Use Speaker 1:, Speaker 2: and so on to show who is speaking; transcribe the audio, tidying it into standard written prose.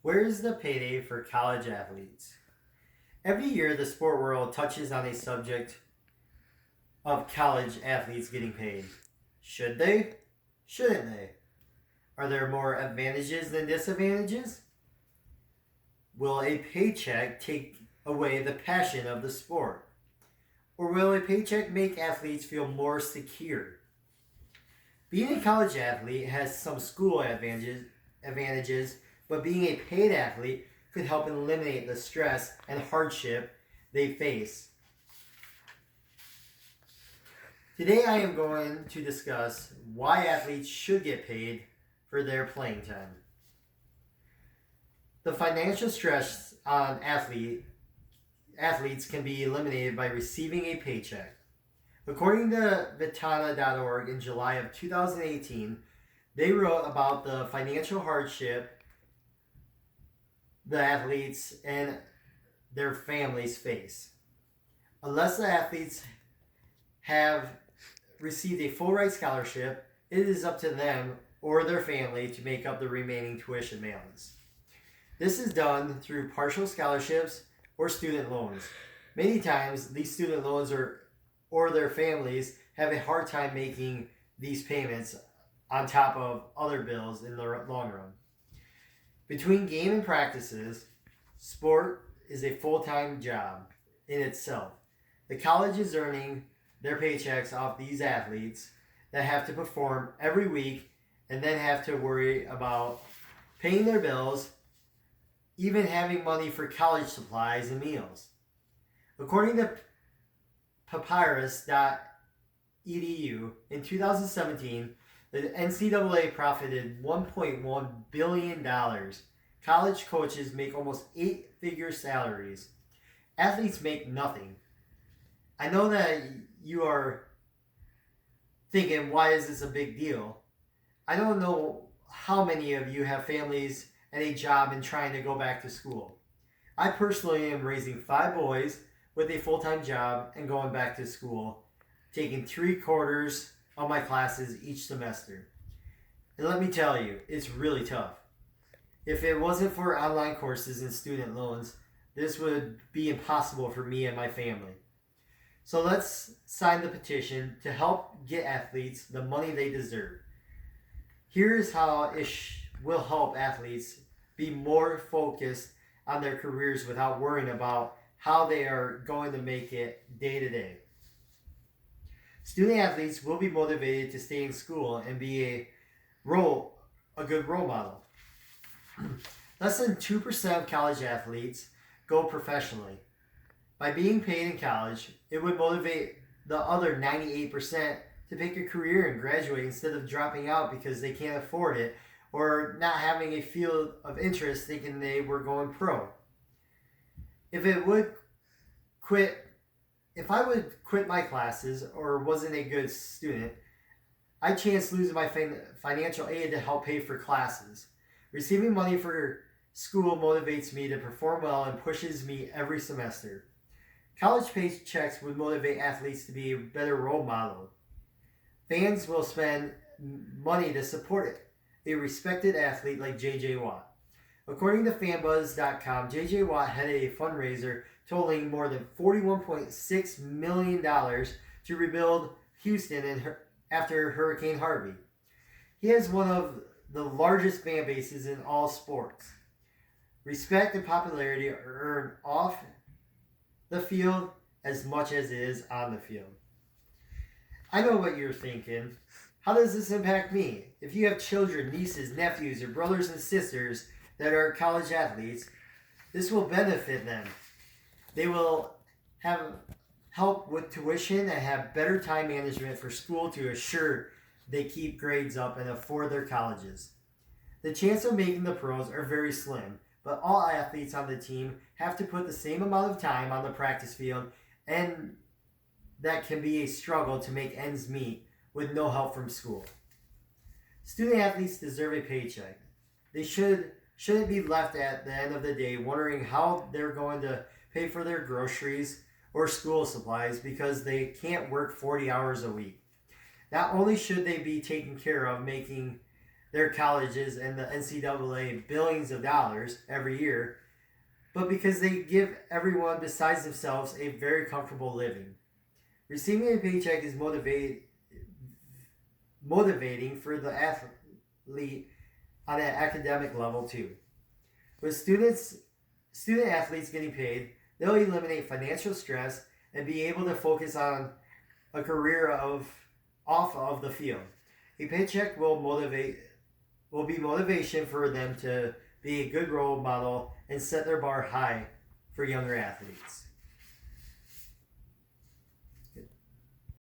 Speaker 1: Where's the payday for college athletes? Every year, the sport world touches on a subject of college athletes getting paid. Should they? Shouldn't they? Are there more advantages than disadvantages? Will a paycheck take away the passion of the sport? Or will a paycheck make athletes feel more secure? Being a college athlete has some school advantages, but being a paid athlete could help eliminate the stress and hardship they face. Today I am going to discuss why athletes should get paid for their playing time. The financial stress on athletes can be eliminated by receiving a paycheck. According to Vitana.org in July of 2018, they wrote about the financial hardship the athletes and their families face. Unless the athletes have received a full ride scholarship, it is up to them or their family to make up the remaining tuition balance. This is done through partial scholarships or student loans. Many times, these student loans or their families have a hard time making these payments on top of other bills in the long run. Between game and practices, sport is a full-time job in itself. The college is earning their paychecks off these athletes that have to perform every week and then have to worry about paying their bills, even having money for college supplies and meals. According to papyrus.edu, in 2017, the NCAA profited $1.1 billion. College coaches make almost 8-figure salaries. Athletes make nothing. I know that you are thinking, why is this a big deal? I don't know how many of you have families and a job and trying to go back to school. I personally am raising 5 boys with a full-time job and going back to school, taking 3/4 of my classes each semester. And let me tell you, it's really tough. If it wasn't for online courses and student loans, this would be impossible for me and my family. So let's sign the petition to help get athletes the money they deserve. Here's how it will help athletes be more focused on their careers without worrying about how they are going to make it day to day. Student athletes will be motivated to stay in school and be a good role model. Less than 2% of college athletes go professionally. By being paid in college, it would motivate the other 98% to pick a career and graduate instead of dropping out because they can't afford it or not having a field of interest thinking they were going pro. If I would quit my classes or wasn't a good student, I chance losing my financial aid to help pay for classes. Receiving money for school motivates me to perform well and pushes me every semester. College paychecks would motivate athletes to be a better role model. Fans will spend money to support a respected athlete like J.J. Watt. According to fanbuzz.com, J.J. Watt had a fundraiser totaling more than $41.6 million to rebuild Houston after Hurricane Harvey. He has one of the largest fan bases in all sports. Respect and popularity are earned off the field as much as it is on the field. I know what you're thinking. How does this impact me? If you have children, nieces, nephews, or brothers and sisters that are college athletes, this will benefit them. They will have help with tuition and have better time management for school to assure they keep grades up and afford their colleges. The chance of making the pros are very slim, but all athletes on the team have to put the same amount of time on the practice field, and that can be a struggle to make ends meet with no help from school. Student athletes deserve a paycheck. They shouldn't be left at the end of the day wondering how they're going to pay for their groceries or school supplies because they can't work 40 hours a week. Not only should they be taken care of, making their colleges and the NCAA billions of dollars every year, but because they give everyone besides themselves a very comfortable living. Receiving a paycheck is motivating for the athlete on an academic level too. With student athletes getting paid, they'll eliminate financial stress and be able to focus on a career off of the field. A paycheck will be motivation for them to be a good role model and set their bar high for younger athletes.